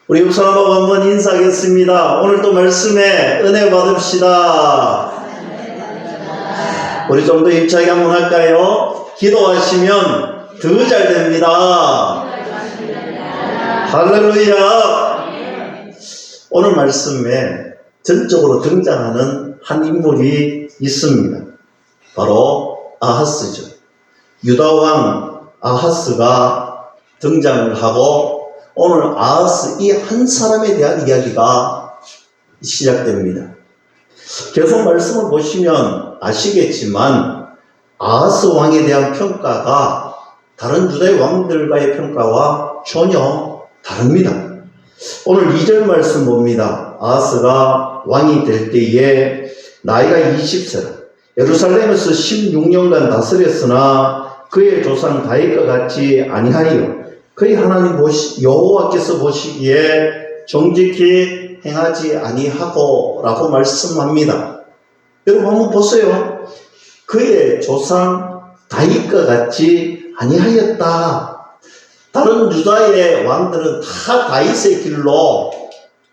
우리 육사람하고 한번 인사하겠습니다. 오늘도 말씀에 은혜 받읍시다. 우리 좀 더 힘차게 한번 할까요? 기도하시면 더 잘 됩니다. 할렐루야. 오늘 말씀에 전적으로 등장하는 한 인물이 있습니다. 바로 아하스죠. 유다왕 아하스가 등장을 하고 오늘 아하스 이 한 사람에 대한 이야기가 시작됩니다. 계속 말씀을 보시면 아시겠지만 아하스 왕에 대한 평가가 다른 유다의 왕들과의 평가와 전혀 다릅니다. 오늘 2절 말씀 봅니다. 아하스가 왕이 될 때에 나이가 20세라. 예루살렘에서 16년간 다스렸으나 그의 조상 다윗과 같이 아니하여 그의 하나님 여호와께서 보시기에 정직히 행하지 아니하고 라고 말씀합니다. 여러분 한번 보세요. 그의 조상 다윗과 같이 아니하였다. 다른 유다의 왕들은 다 다윗의 길로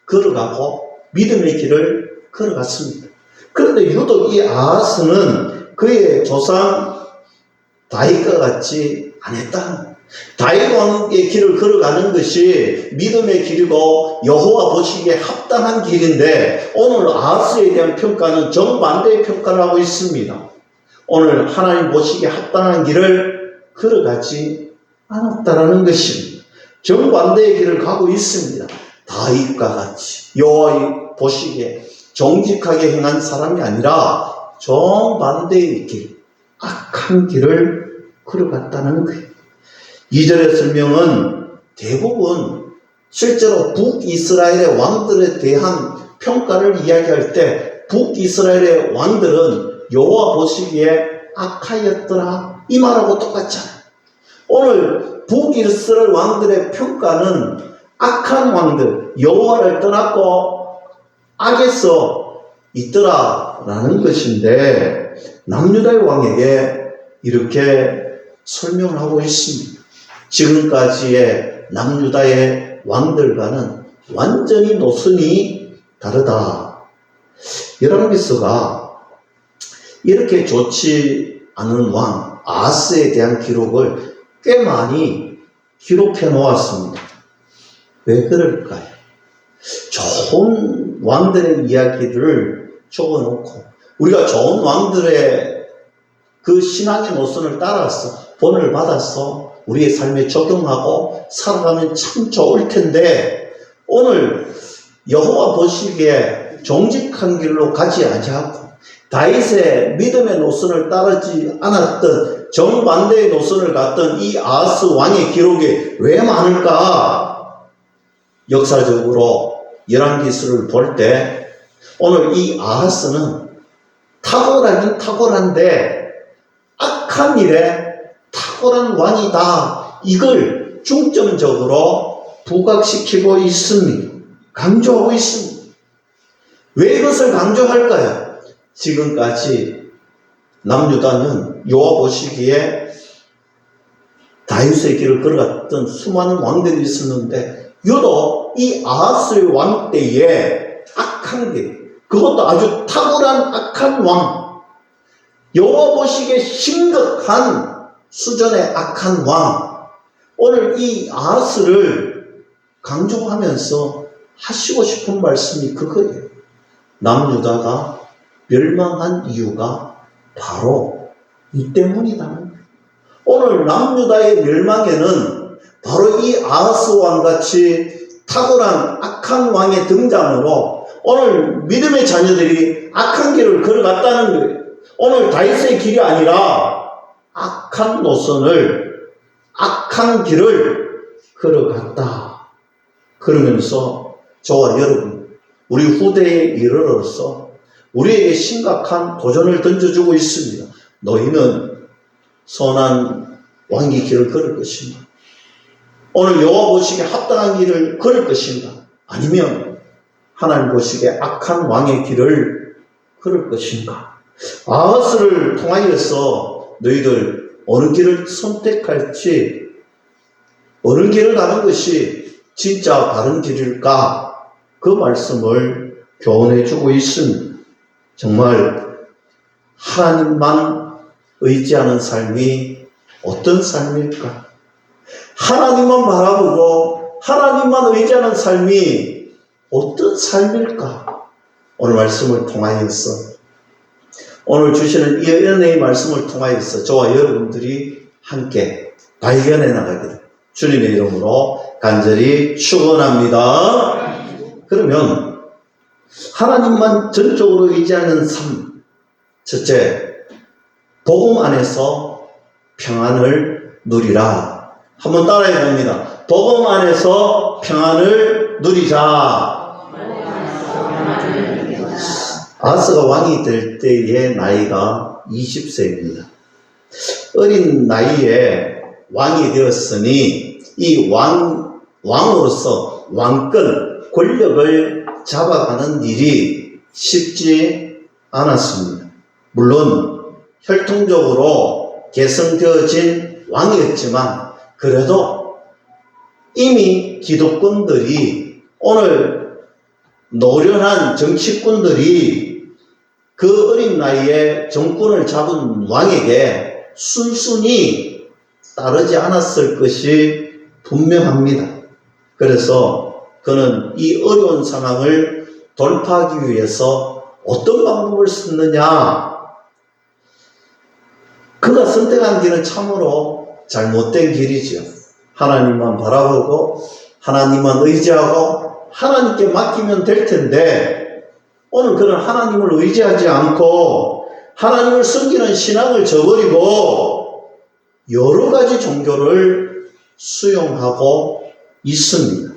걸어가고 믿음의 길을 걸어갔습니다. 그런데 유독 이 아하스는 그의 조상 다윗과 같이 안 했다. 다윗 왕의 길을 걸어가는 것이 믿음의 길이고 여호와 보시기에 합당한 길인데 오늘 아하스에 대한 평가는 정반대의 평가를 하고 있습니다. 오늘 하나님 보시기에 합당한 길을 걸어가지 않았다라는 것입니다. 정반대의 길을 가고 있습니다. 다윗과 같이 여호와 보시기에 정직하게 행한 사람이 아니라 정반대의 길, 악한 길을 걸어갔다는 거예요. 2절의 설명은 대부분 실제로 북이스라엘의 왕들에 대한 평가를 이야기할 때 북이스라엘의 왕들은 여호와 보시기에 악하였더라 이 말하고 똑같잖아요. 오늘 북이스라엘 왕들의 평가는 악한 왕들, 여호와를 떠났고 악에서 있더라라는 것인데 남유다의 왕에게 이렇게 설명을 하고 있습니다. 지금까지의 남유다의 왕들과는 완전히 노선이 다르다. 여러분께서가 이렇게 좋지 않은 왕 아하스에 대한 기록을 꽤 많이 기록해 놓았습니다. 왜 그럴까요? 좋은 왕들의 이야기를 적어놓고 우리가 좋은 왕들의 그 신앙의 노선을 따라서 본을 받아서 우리의 삶에 적용하고 살아가면 참 좋을 텐데 오늘 여호와 보시기에 정직한 길로 가지 아니하고 다윗의 믿음의 노선을 따르지 않았던 정반대의 노선을 갔던 이 아하스 왕의 기록이 왜 많을까? 역사적으로 열왕기서를 볼 때 오늘 이 아하스는 탁월하긴 탁월한데 악한 일에 탁월한 왕이다. 이걸 중점적으로 부각시키고 있습니다. 강조하고 있습니다. 왜 이것을 강조할까요? 지금까지 남유다는 여호와 보시기에 다윗의 길을 걸어갔던 수많은 왕들이 있었는데 유독 이 아하스의 왕 때에 악한 길, 그것도 아주 탁월한 악한 왕, 여호와 보시기에 심각한 수준의 악한 왕, 오늘 이 아하스를 강조하면서 하시고 싶은 말씀이 그거예요. 남유다가 멸망한 이유가 바로 이 때문이다. 오늘 남유다의 멸망에는 바로 이 아하스 왕같이 탁월한 악한 왕의 등장으로 오늘 믿음의 자녀들이 악한 길을 걸어갔다는 거예요. 오늘 다윗의 길이 아니라 악한 노선을, 악한 길을 걸어갔다. 그러면서 저와 여러분, 우리 후대에 이르러서 우리에게 심각한 도전을 던져주고 있습니다. 너희는 선한 왕의 길을 걸을 것인가? 오늘 여호와 보시기에 합당한 길을 걸을 것인가? 아니면 하나님 보시기에 악한 왕의 길을 걸을 것인가? 아하스를 통하여서 너희들 어느 길을 선택할지, 어느 길을 가는 것이 진짜 바른 길일까? 그 말씀을 교훈해 주고 있습니다. 정말 하나님만 의지하는 삶이 어떤 삶일까? 하나님만 바라보고 하나님만 의지하는 삶이 어떤 삶일까? 오늘 말씀을 통하여서, 오늘 주시는 이 은혜의 말씀을 통하여서 저와 여러분들이 함께 발견해 나가기를 주님의 이름으로 간절히 축원합니다. 그러면 하나님만 전적으로 의지하는 삶, 첫째, 복음 안에서 평안을 누리라. 한번 따라해 봅니다. 복음 안에서 평안을 누리자. 아하스가 왕이 될 때의 나이가 20세입니다. 어린 나이에 왕이 되었으니 이 왕으로서 왕권, 권력을 잡아가는 일이 쉽지 않았습니다. 물론 혈통적으로 계승되어진 왕이었지만 그래도 이미 기득권들이, 오늘 노련한 정치꾼들이 그 어린 나이에 정권을 잡은 왕에게 순순히 따르지 않았을 것이 분명합니다. 그래서 그는 이 어려운 상황을 돌파하기 위해서 어떤 방법을 썼느냐? 그가 선택한 길은 참으로 잘못된 길이죠. 하나님만 바라보고 하나님만 의지하고 하나님께 맡기면 될 텐데, 오늘 그는 하나님을 의지하지 않고 하나님을 섬기는 신앙을 저버리고 여러 가지 종교를 수용하고 있습니다.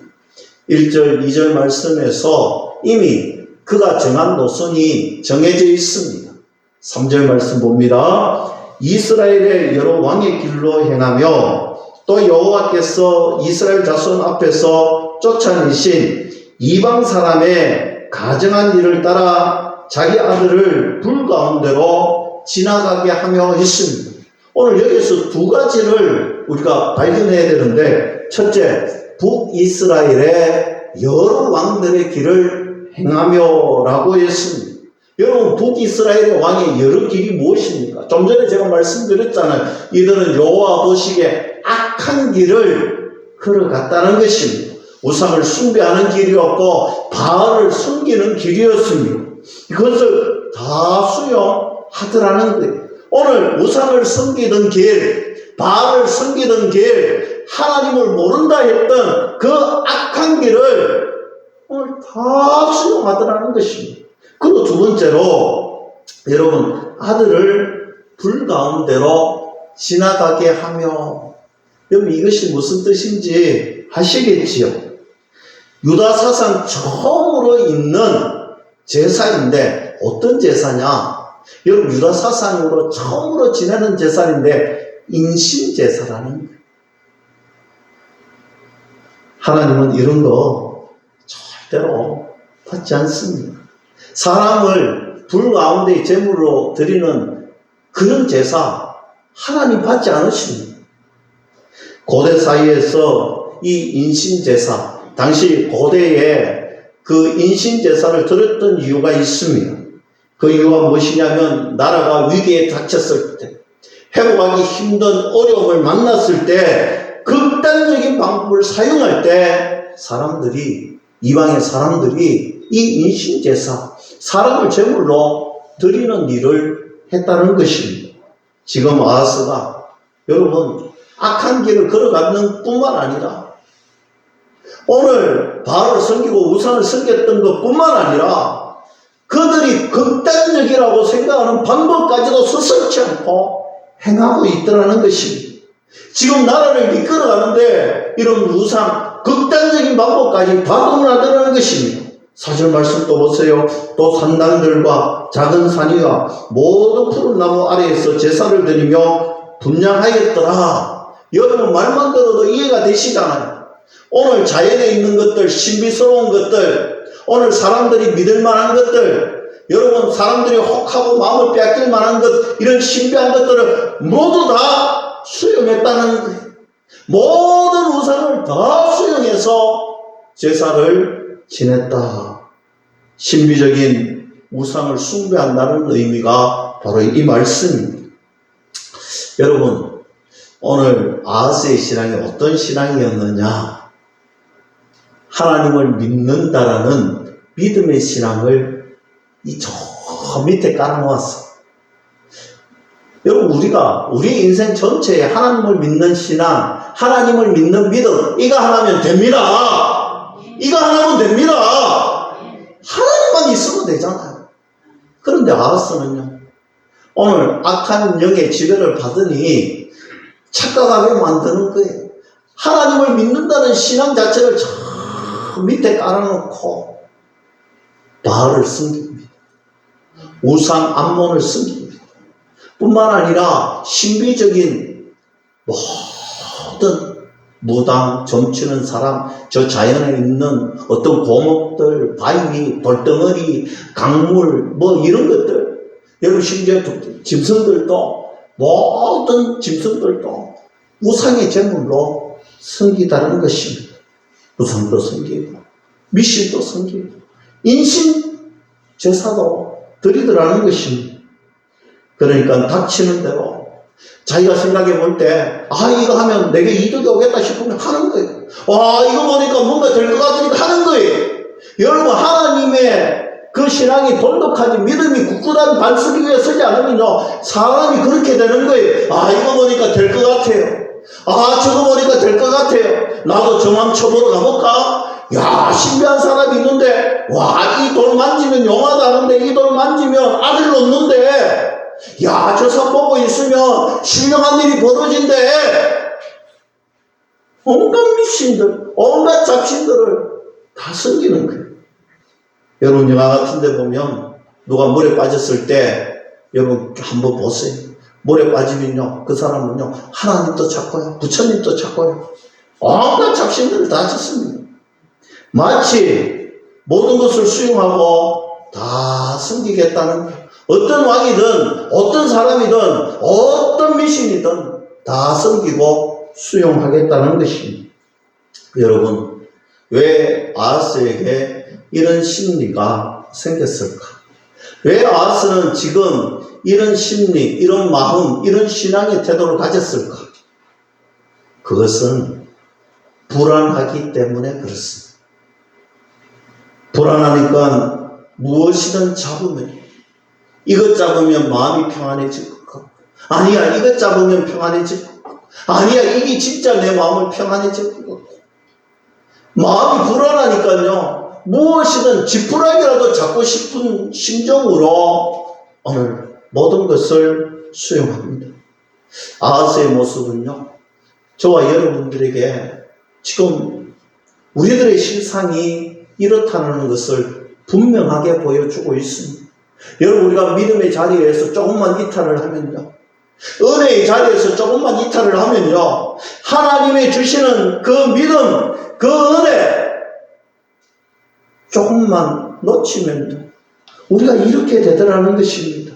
1절, 2절 말씀에서 이미 그가 정한 노선이 정해져 있습니다. 3절 말씀 봅니다. 이스라엘의 여러 왕의 길로 행하며 또 여호와께서 이스라엘 자손 앞에서 쫓아내신 이방 사람의 가정한 일을 따라 자기 아들을 불 가운데로 지나가게 하며 했습니다. 오늘 여기서 두 가지를 우리가 발견해야 되는데, 첫째, 북이스라엘의 여러 왕들의 길을 행하며 라고 했습니다. 여러분, 북이스라엘의 왕의 여러 길이 무엇입니까? 좀 전에 제가 말씀드렸잖아요. 이들은 여호와 보시기에 악한 길을 걸어갔다는 것입니다. 우상을 숭배하는 길이었고 바알을 숨기는 길이었습니다. 이것을 다 수용하더라는 거예요. 오늘 우상을 숨기던 길, 바알을 숨기던 길, 하나님을 모른다 했던 그 악한 길을 오늘 다 수용하더라는 것입니다. 그리고 두 번째로, 여러분, 아들을 불 가운데로 지나가게 하며, 여러분 이것이 무슨 뜻인지 아시겠지요? 유다 사상 처음으로 있는 제사인데, 어떤 제사냐? 여러분, 유다 사상으로 처음으로 지내는 제사인데 인신제사라는 거예요. 하나님은 이런 거 절대로 받지 않습니다. 사람을 불 가운데 제물로 드리는 그런 제사 하나님 받지 않으십니다. 고대 사이에서 이 인신제사, 당시 고대에 그 인신제사를 드렸던 이유가 있습니다. 그 이유가 무엇이냐면, 나라가 위기에 닥쳤을 때, 회복하기 힘든 어려움을 만났을 때, 극단적인 방법을 사용할 때 사람들이, 이방의 사람들이 이 인신제사, 사람을 제물로 드리는 일을 했다는 것입니다. 지금 아하스가, 여러분, 악한 길을 걸어가는 뿐만 아니라 오늘 바알을 섬기고 우상을 섬겼던 것뿐만 아니라 그들이 극단적이라고 생각하는 방법까지도 서슴지 않고 행하고 있더라는 것입니다. 지금 나라를 이끌어가는데 이런 우상, 극단적인 방법까지 발동하더라는 것입니다. 4절 말씀 또 보세요. 또 산당들과 작은 산이와 모든 푸른 나무 아래에서 제사를 드리며 분향하였더라. 여러분, 말만 들어도 이해가 되시잖아요. 오늘 자연에 있는 것들, 신비스러운 것들, 오늘 사람들이 믿을 만한 것들, 여러분, 사람들이 혹하고 마음을 빼앗길 만한 것, 이런 신비한 것들을 모두 다 수용했다는 거예요. 모든 우상을 다 수용해서 제사를 지냈다. 신비적인 우상을 숭배한다는 의미가 바로 이 말씀입니다. 여러분, 오늘 아하스의 신앙이 어떤 신앙이었느냐? 하나님을 믿는다라는 믿음의 신앙을 이 저 밑에 깔아놓았어. 여러분, 우리 인생 전체에 하나님을 믿는 신앙, 하나님을 믿는 믿음, 이거 하나면 됩니다. 이거 하나면 됩니다. 하나님만 있으면 되잖아요. 그런데 아하스는요, 오늘 악한 영의 지배를 받으니 착각하게 만드는 거예요. 하나님을 믿는다는 신앙 자체를 저 밑에 깔아놓고 바알을 섬깁니다. 우상 암몬을 섬깁니다. 뿐만 아니라 신비적인 모든 무당, 점치는 사람, 저 자연에 있는 어떤 고목들, 바위, 돌덩어리, 강물, 이런 것들, 여러분 심지어 짐승들도, 모든 짐승들도 우상의 제물로 섬기다는 것입니다. 우상도 섬기고, 미신도 섬기고, 인신 제사도 드리더라는 것입니다. 그러니까 닥치는 대로 자기가 생각해 볼 때, 이거 하면 내게 이득이 오겠다 싶으면 하는 거예요. 이거 보니까 뭔가 될 것 같으니까 하는 거예요. 여러분, 하나님의 그 신앙이 돈독하지, 믿음이 굳건한 반석이 위에 서지 않으면요, 사람이 그렇게 되는 거예요. 이거 보니까 될 것 같아요. 저거 보니까 될 것 같아요. 나도 정함 쳐보러 가볼까? 신비한 사람이 있는데, 이 돌 만지면 용하다 하는데, 이 돌 만지면 아들 놓는데, 저 산 보고 있으면 신령한 일이 벌어진대. 온갖 미신들, 온갖 잡신들을 다 섬기는 거예요. 여러분, 영화 같은 데 보면 누가 물에 빠졌을 때 여러분 한번 보세요. 물에 빠지면요, 그 사람은요, 하나님도 찾고요, 부처님도 찾고요, 온갖 잡신들을 다 찾습니다. 마치 모든 것을 수용하고 다 섬기겠다는 거예요. 어떤 왕이든 어떤 사람이든 어떤 미신이든 다 섬기고 수용하겠다는 것입니다. 여러분, 왜 아하스에게 이런 심리가 생겼을까? 왜 아하스는 지금 이런 심리, 이런 마음, 이런 신앙의 태도를 가졌을까? 그것은 불안하기 때문에 그렇습니다. 불안하니까 무엇이든 잡으면, 이것 잡으면 마음이 평안해질 것 같고, 아니야, 이것 잡으면 평안해질 것 같고, 아니야, 이게 진짜 내 마음을 평안해질 것 같고, 마음이 불안하니까요, 무엇이든 지푸라기라도 잡고 싶은 심정으로 오늘 모든 것을 수용합니다. 아하스의 모습은요, 저와 여러분들에게 지금 우리들의 실상이 이렇다는 것을 분명하게 보여주고 있습니다. 여러분, 우리가 믿음의 자리에서 조금만 이탈을 하면요, 은혜의 자리에서 조금만 이탈을 하면요, 하나님의 주시는 그 믿음, 그 은혜 조금만 놓치면 우리가 이렇게 되더라는 것입니다.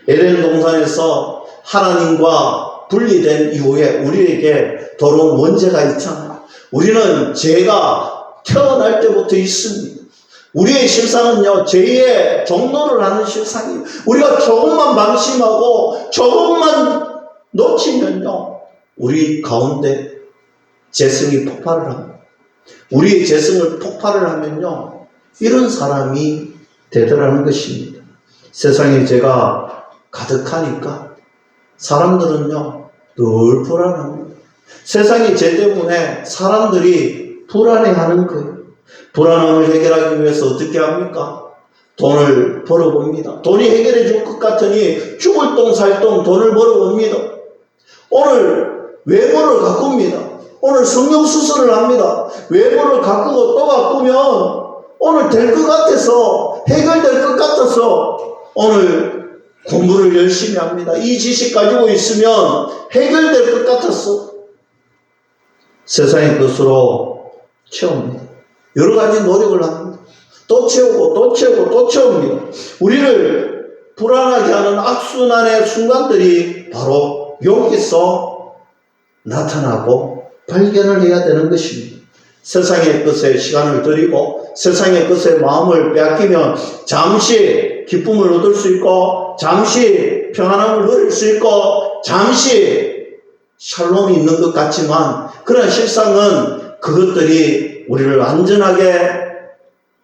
에덴 동산에서 하나님과 분리된 이후에 우리에게 돌아온 원죄가 있잖아요. 우리는 죄가 태어날 때부터 있습니다. 우리의 실상은요, 죄의 종로를 하는 실상이에요. 우리가 조금만 방심하고 조금만 놓치면요, 우리 가운데 재성이 폭발을 합니다. 우리의 재성을 폭발을 하면요, 이런 사람이 되더라는 것입니다. 세상에 죄가 가득하니까 사람들은요, 늘 불안합니다. 세상의 죄 때문에 사람들이 불안해하는 거예요. 불안함을 해결하기 위해서 어떻게 합니까? 돈을 벌어봅니다. 돈이 해결해 줄 것 같으니 죽을 똥 살 똥 돈을 벌어봅니다. 오늘 외모를 가꿉니다. 오늘 성형수술을 합니다. 외모를 가꾸고 또 가꾸면 오늘 될 것 같아서, 해결될 것 같아서 오늘 공부를 열심히 합니다. 이 지식 가지고 있으면 해결될 것 같았어. 세상의 것으로 채웁니다. 여러 가지 노력을 합니다. 또 채우고 또 채우고 또 채웁니다. 우리를 불안하게 하는 악순환의 순간들이 바로 여기서 나타나고 발견을 해야 되는 것입니다. 세상의 것에 시간을 들이고 세상의 것에 마음을 빼앗기면 잠시 기쁨을 얻을 수 있고 잠시 평안함을 누릴 수 있고 잠시 샬롬이 있는 것 같지만 그러나 실상은 그것들이 우리를 안전하게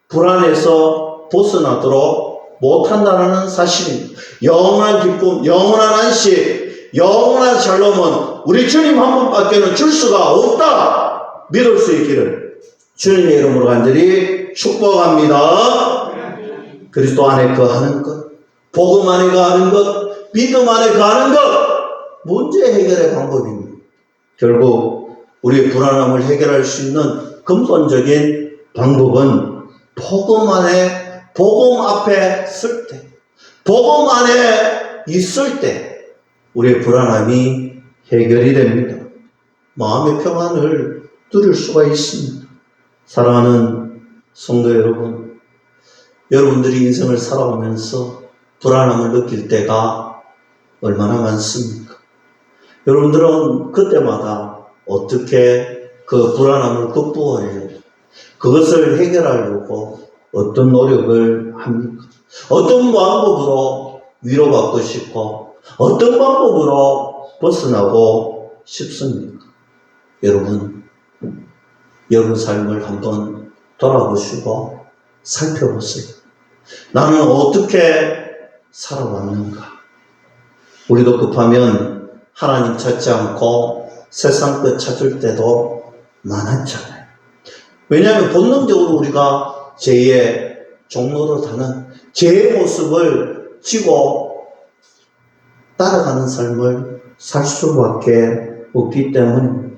불안에서 벗어나도록 못한다는 사실입니다. 영원한 기쁨, 영원한 안식, 영원한 샬롬은 우리 주님 한 분밖에는 줄 수가 없다. 믿을 수 있기를 주님의 이름으로 간절히 축복합니다. 그리스도 안에 거하는 것, 복음 안에 거하는 것, 믿음 안에 거하는 것, 문제 해결의 방법입니다. 결국 우리의 불안함을 해결할 수 있는 근본적인 방법은 복음 안에, 복음 앞에 설 때, 복음 안에 있을 때 우리의 불안함이 해결이 됩니다. 마음의 평안을 누릴 수가 있습니다. 사랑하는 성도 여러분, 여러분들이 인생을 살아오면서 불안함을 느낄 때가 얼마나 많습니까? 여러분들은 그때마다 어떻게 그 불안함을 극복하려고, 그것을 해결하려고 어떤 노력을 합니까? 어떤 방법으로 위로받고 싶고 어떤 방법으로 벗어나고 싶습니까? 여러분 삶을 한번 돌아보시고 살펴보세요. 나는 어떻게 살아왔는가? 우리도 급하면 하나님 찾지 않고 세상 것 찾을 때도 많았잖아요. 왜냐하면 본능적으로 우리가 죄의 종로로 타는 죄의 모습을 지고 따라가는 삶을 살 수밖에 없기 때문에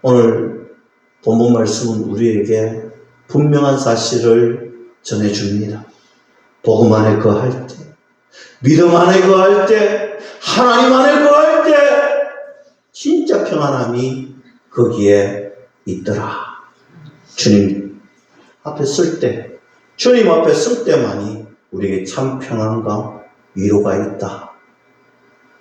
오늘 본문 말씀은 우리에게 분명한 사실을 전해줍니다. 복음 안에 거할 때, 믿음 안에 거할 때, 하나님 안에 거할 때 진짜 평안함이 거기에 있더라. 주님 앞에 설 때, 주님 앞에 설 때만이 우리에게 참 평안과 위로가 있다.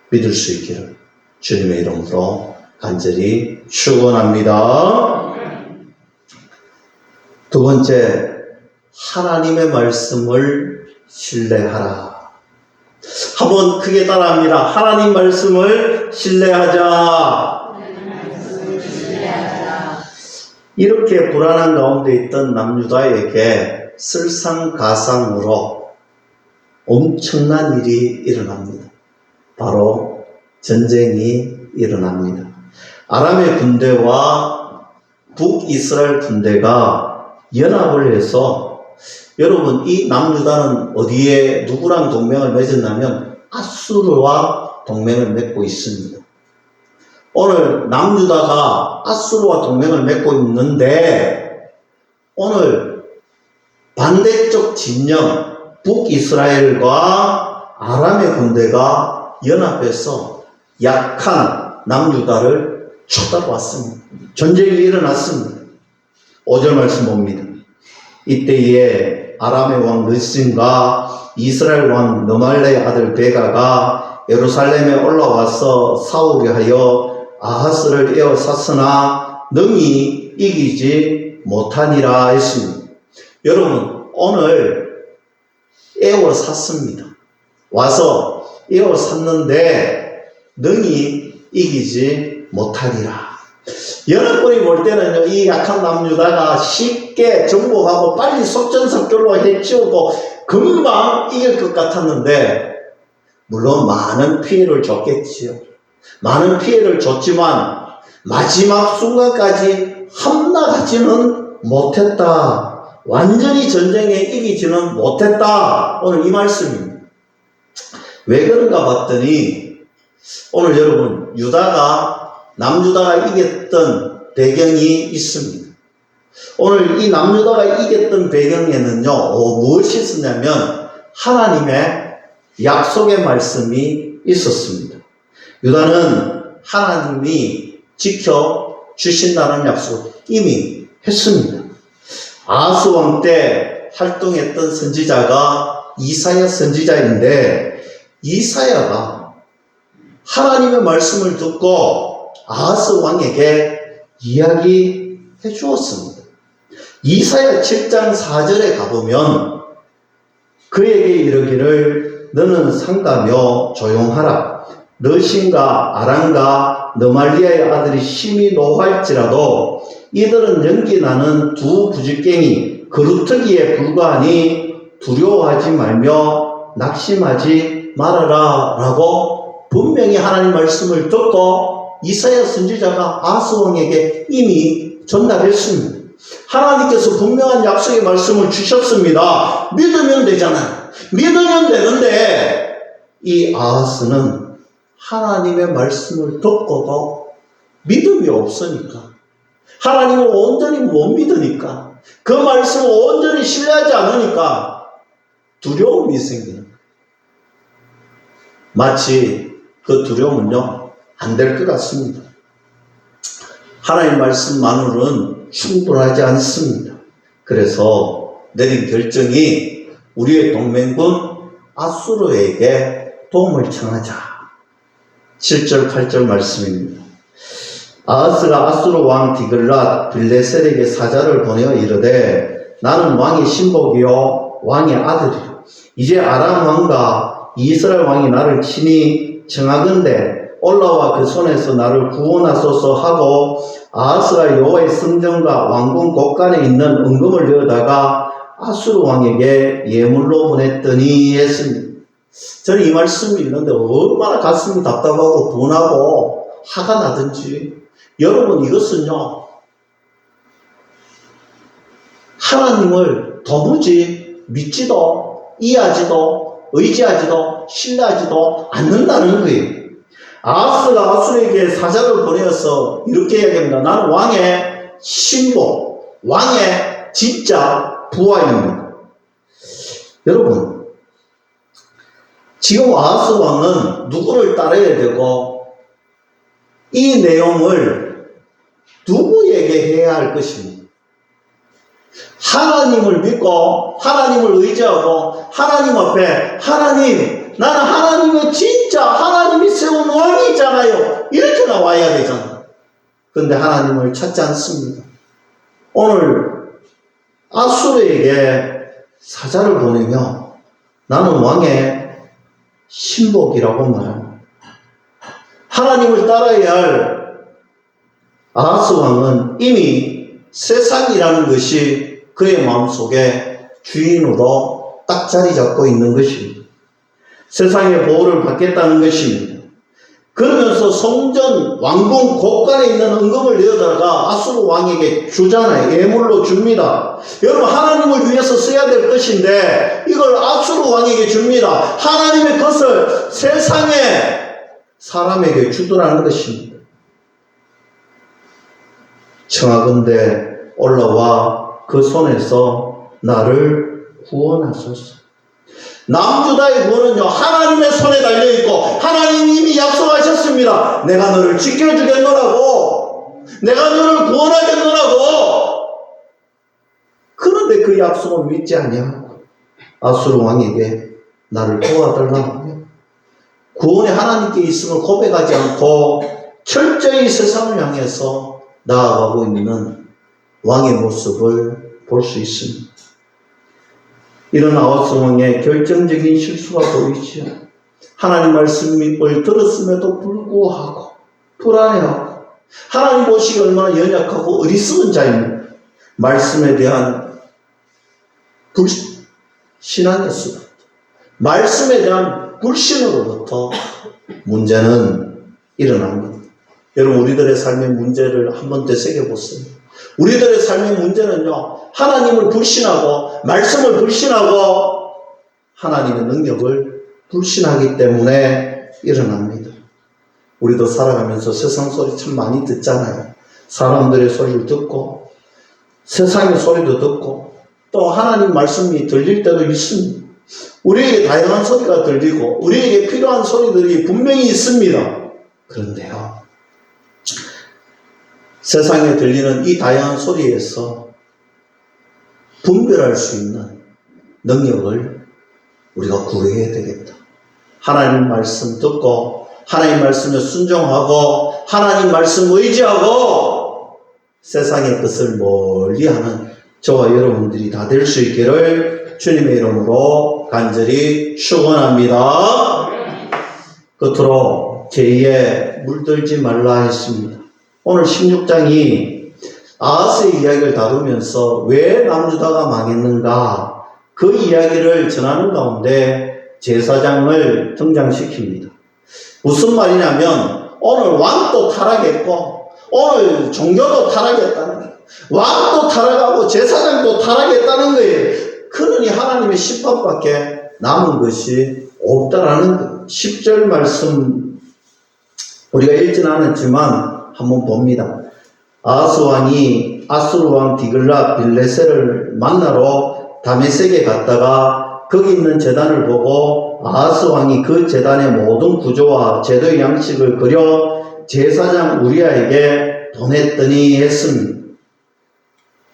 믿을 수 있기를 주님의 이름으로 간절히 축원합니다. 두 번째, 하나님의 말씀을 신뢰하라. 한번 크게 따라합니다. 하나님 말씀을 신뢰하자. 이렇게 불안한 가운데 있던 남유다에게 설상가상으로 엄청난 일이 일어납니다. 바로 전쟁이 일어납니다. 아람의 군대와 북이스라엘 군대가 연합을 해서, 여러분 이 남유다는 어디에 누구랑 동맹을 맺었냐면 아수르와 동맹을 맺고 있습니다. 오늘 남유다가 아수르와 동맹을 맺고 있는데 오늘 반대쪽 진영 북이스라엘과 아람의 군대가 연합해서 약한 남유다를 쳐들어왔습니다. 전쟁이 일어났습니다. 5절 말씀 봅니다. 이때에 아람의 왕 르신과 이스라엘 왕 너말레의 아들 베가가 예루살렘에 올라와서 사울이 하여 아하스를 에워쌌으나 능히 이기지 못하니라 했습니다. 여러분 오늘 에워쌌습니다. 와서 에워쌌는데 능히 이기지 못하리라. 연합군이 볼 때는요, 이 약한 남유다가 쉽게 정복하고 빨리 속전속결로 해치우고 금방 이길 것 같았는데, 물론 많은 피해를 줬겠지요. 많은 피해를 줬지만 마지막 순간까지 함락하지는 못했다. 완전히 전쟁에 이기지는 못했다. 오늘 이 말씀입니다. 왜 그런가 봤더니 오늘 여러분 남유다가 이겼던 배경이 있습니다. 오늘 이 남유다가 이겼던 배경에는요, 무엇이 있었냐면 하나님의 약속의 말씀이 있었습니다. 유다는 하나님이 지켜주신다는 약속을 이미 했습니다. 아하스 왕 때 활동했던 선지자가 이사야 선지자인데, 이사야가 하나님의 말씀을 듣고 아하스 왕에게 이야기해 주었습니다. 이사야 7장 4절에 가보면 그에게 이르기를 너는 상가며 조용하라. 너신과 아람과 너말리아의 아들이 심히 노할지라도 이들은 연기나는 두 부지깽이 그루터기에 불과하니 두려워하지 말며 낙심하지 말아라 라고 분명히 하나님 말씀을 듣고 이사야 선지자가 아하스 왕에게 이미 전달했습니다. 하나님께서 분명한 약속의 말씀을 주셨습니다. 믿으면 되잖아요. 믿으면 되는데 이 아하스는 하나님의 말씀을 듣고도 믿음이 없으니까, 하나님을 온전히 못 믿으니까, 그 말씀을 온전히 신뢰하지 않으니까 두려움이 생기는 거예요. 마치 그 두려움은요, 안 될 것 같습니다. 하나님 말씀만으로는 충분하지 않습니다. 그래서 내린 결정이 우리의 동맹군 아수르에게 도움을 청하자. 7절 8절 말씀입니다. 아하스가 아수르 왕 디글랏 빌레셀에게 사자를 보내어 이르되 나는 왕의 신복이요 왕의 아들이요 이제 아람 왕과 이스라엘 왕이 나를 친히 청하건대 올라와 그 손에서 나를 구원하소서 하고 아하스가 여호와의 성전과 왕궁 곳간에 있는 은금을 여다가 아수르 왕에게 예물로 보냈더니 했습니다. 저는 이 말씀을 읽는데 얼마나 가슴이 답답하고 분하고 화가 나든지, 여러분 이것은요, 하나님을 도무지 믿지도 이해하지도 의지하지도 신뢰하지도 않는다는 거예요. 아하스가 아수르에게 사자를 보내어서 이렇게 이야기합니다. 나는 왕의 신복, 왕의 진짜 부하입니다. 여러분, 지금 아하스 왕은 누구를 따라야 되고 이 내용을 누구에게 해야 할 것입니까? 하나님을 믿고 하나님을 의지하고 하나님 앞에 하나님, 나는 하나님의 진짜 하나님이 세운 왕이잖아요, 이렇게 나와야 되잖아요. 그런데 하나님을 찾지 않습니다. 오늘 아수르에게 사자를 보내며 나는 왕의 신복이라고 말합니다. 하나님을 따라야 할 아하스 왕은 이미 세상이라는 것이 그의 마음속에 주인으로 딱 자리 잡고 있는 것입니다. 세상의 보호를 받겠다는 것입니다. 그러면서 성전 왕궁 곳간에 있는 은금을 내어다가 아수르 왕에게 주잖아요. 예물로 줍니다. 여러분, 하나님을 위해서 써야 될 것인데 이걸 아수르 왕에게 줍니다. 하나님의 것을 세상의 사람에게 주더라는 것입니다. 청하건대 올라와 그 손에서 나를 구원하소서. 남주다의 구원은요, 하나님의 손에 달려있고 하나님이 이미 약속하셨습니다. 내가 너를 지켜주겠노라고, 내가 너를 구원하겠노라고. 그런데 그 약속을 믿지 아니하고 아수르 왕에게 나를 도와달라고 구원이 하나님께 있음을 고백하지 않고 철저히 세상을 향해서 나아가고 있는 왕의 모습을 볼 수 있습니다. 이런 아하스 왕의 결정적인 실수가 보이지요. 하나님 말씀을 들었음에도 불구하고 불안해하고 하나님 보시기 얼마나 연약하고 어리석은 자입니까? 말씀에 대한 불신앙에서부터, 말씀에 대한 불신으로부터 문제는 일어납니다. 여러분, 우리들의 삶의 문제를 한번 되새겨보세요. 우리들의 삶의 문제는요, 하나님을 불신하고 말씀을 불신하고 하나님의 능력을 불신하기 때문에 일어납니다. 우리도 살아가면서 세상 소리 참 많이 듣잖아요. 사람들의 소리를 듣고 세상의 소리도 듣고 또 하나님 말씀이 들릴 때도 있습니다. 우리에게 다양한 소리가 들리고 우리에게 필요한 소리들이 분명히 있습니다. 그런데요, 세상에 들리는 이 다양한 소리에서 분별할 수 있는 능력을 우리가 구해야 되겠다. 하나님 말씀 듣고 하나님 말씀에 순종하고 하나님 말씀 의지하고 세상의 것을 멀리하는 저와 여러분들이 다 될 수 있기를 주님의 이름으로 간절히 축원합니다. 끝으로 제2의 물들지 말라 했습니다. 오늘 16장이 아하스의 이야기를 다루면서 왜 남유다가 망했는가 그 이야기를 전하는 가운데 제사장을 등장시킵니다. 무슨 말이냐면 오늘 왕도 타락했고 오늘 종교도 타락했다는 거예요. 왕도 타락하고 제사장도 타락했다는 거예요. 그러니 하나님의 심판밖에 남은 것이 없다라는 거예요. 10절 말씀 우리가 읽지는 않았지만 한번 봅니다. 아하스 왕이 아수르 왕 디글랏 빌레셀을 만나러 다메섹에 갔다가 거기 있는 제단을 보고 아하스 왕이 그 제단의 모든 구조와 제도의 양식을 그려 제사장 우리아에게 보냈더니 했습니다.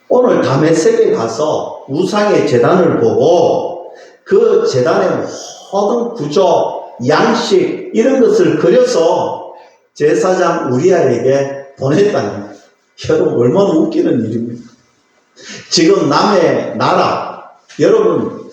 오늘 다메섹에 가서 우상의 제단을 보고 그 제단의 모든 구조, 양식 이런 것을 그려서 제사장 우리아에게 보냈다는 거예요. 여러분 얼마나 웃기는 일입니까? 지금 남의 나라 여러분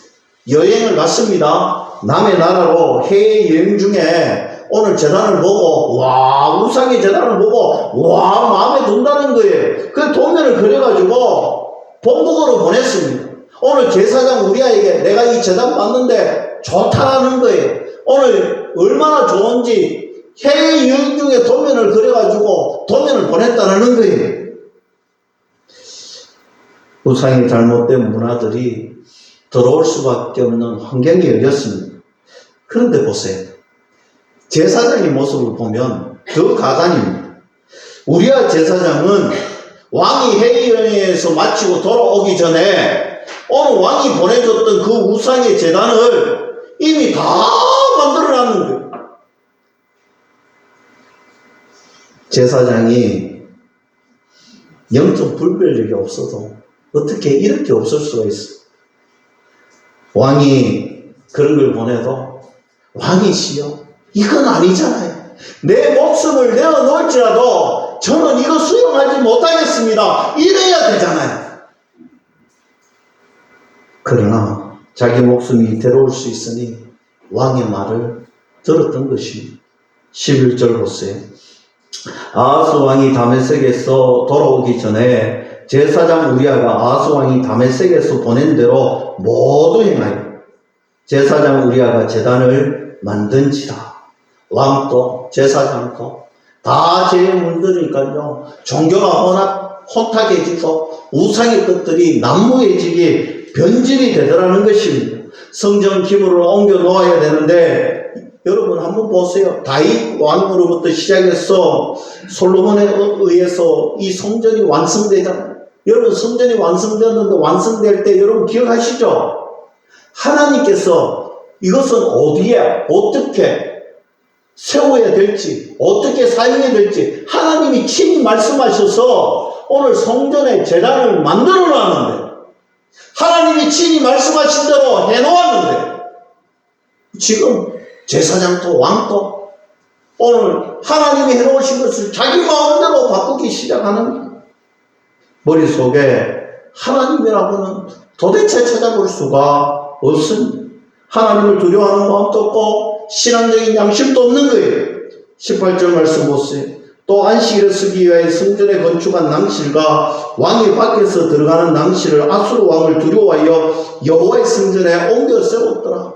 여행을 갔습니다. 남의 나라로 해외 여행 중에 오늘 제단을 보고 와 우상의 제단을 보고 와 마음에 든다는 거예요. 그 도면을 그려가지고 본국으로 보냈습니다. 오늘 제사장 우리아에게 내가 이 제단 봤는데 좋다라는 거예요. 오늘 얼마나 좋은지 해외 여행 중에 도면을 그려가지고 도면을 보냈다는 거예요. 우상의 잘못된 문화들이 들어올 수밖에 없는 환경이 열렸습니다. 그런데 보세요. 제사장의 모습을 보면 더 가관입니다. 우리아 제사장은 왕이 해외여행에서 마치고 돌아오기 전에 오늘 왕이 보내줬던 그 우상의 제단을 이미 다 만들어놨는 거예요. 제사장이 영적 분별력이 없어도 어떻게 이렇게 없을 수가 있어? 왕이 그런 걸 보내도 왕이시여 이건 아니잖아요. 내 목숨을 내어놓을지라도 저는 이거 수용하지 못하겠습니다. 이래야 되잖아요. 그러나 자기 목숨이 위태로울 수 있으니 왕의 말을 들었던 것입니다. 11절 보세요. 아하스 왕이 다메섹에서 돌아오기 전에 제사장 우리아가 아하스 왕이 다메섹에서 보낸 대로 모두 행하여 제사장 우리아가 제단을 만든지라. 왕도 제사장도 다 죄에 물들으니까요. 종교가 혼탁해지고 우상의 것들이 난무해지기 변질이 되더라는 것입니다. 성전 기물을 옮겨 놓아야 되는데 여러분 한번 보세요. 다윗 왕으로부터 시작해서 솔로몬에 의해서 이 성전이 완성되잖아요. 여러분 성전이 완성되었는데 완성될 때 여러분 기억하시죠? 하나님께서 이것은 어디에 어떻게 세워야 될지 어떻게 사용해야 될지 하나님이 친히 말씀하셔서 오늘 성전의 제단을 만들어 놨는데 하나님이 친히 말씀하신 대로 해놓았는데 지금 제사장도 왕도 오늘 하나님이 해놓으신 것을 자기 마음대로 바꾸기 시작하는 머릿속에 하나님이라고는 도대체 찾아볼 수가 없습니다. 하나님을 두려워하는 마음도 없고 신앙적인 양심도 없는 거예요. 18절 말씀 보세요. 또 안식일을 쓰기 위해 성전에 건축한 낭실과 왕이 밖에서 들어가는 낭실을 아수르 왕을 두려워하여 여호와의 성전에 옮겨 세웠더라.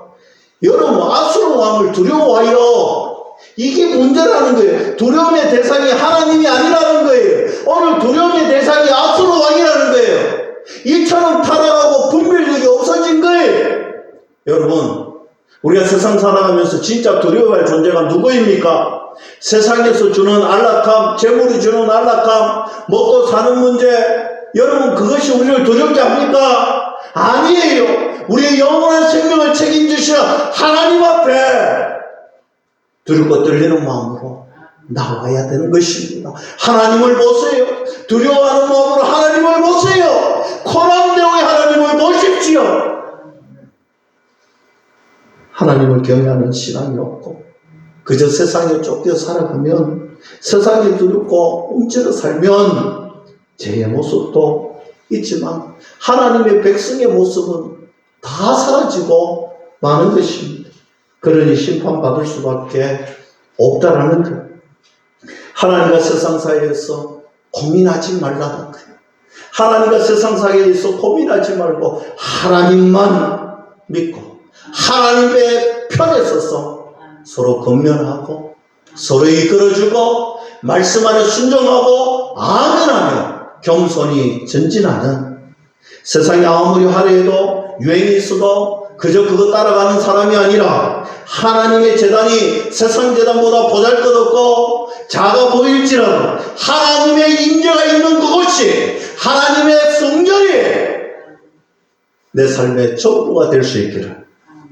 여러분 아수르 왕을 두려워하여 이게 문제라는 거예요. 두려움의 대상이 하나님이 아니라는 거예요. 오늘 두려움의 대상이 아수르 왕이라는 거예요. 이처럼 타락하고 분별력이 없어진 거예요. 여러분 우리가 세상 살아가면서 진짜 두려워할 존재가 누구입니까? 세상에서 주는 안락함, 재물이 주는 안락함, 먹고 사는 문제, 여러분 그것이 우리를 두렵게 합니까? 아니에요. 우리의 영원한 생명을 책임지시는 하나님 앞에 두렵고 떨리는 마음으로 나와야 되는 것입니다. 하나님을 보세요. 두려워하는 마음으로 하나님을 보세요. 코난데오의 하나님을 보십시오. 하나님을 경외하는 신앙이 없고 그저 세상에 쫓겨 살아가면 세상에 두렵고 움츠러 살면 죄의 모습도 있지만 하나님의 백성의 모습은 다 사라지고 마는 것입니다. 그러니 심판받을 수밖에 없다라는 거예요. 하나님과 세상 사이에서 고민하지 말라는 거예요. 하나님과 세상 사이에서 고민하지 말고 하나님만 믿고 하나님의 편에 서서 서로 건면하고 서로 이끌어주고 말씀 안에 순종하고 아멘하며 겸손히 전진하는, 세상이 아무리 화려해도 유행이 있어도 그저 그거 따라가는 사람이 아니라 하나님의 제단이 세상 제단보다 보잘것없고 작아 보일지라도 하나님의 임재가 있는 그곳이 하나님의 성전이 내 삶의 전부가 될 수 있기를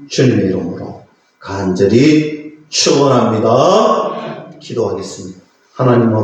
주님의 이름으로 간절히 축원합니다. 기도하겠습니다. 하나님 아버지,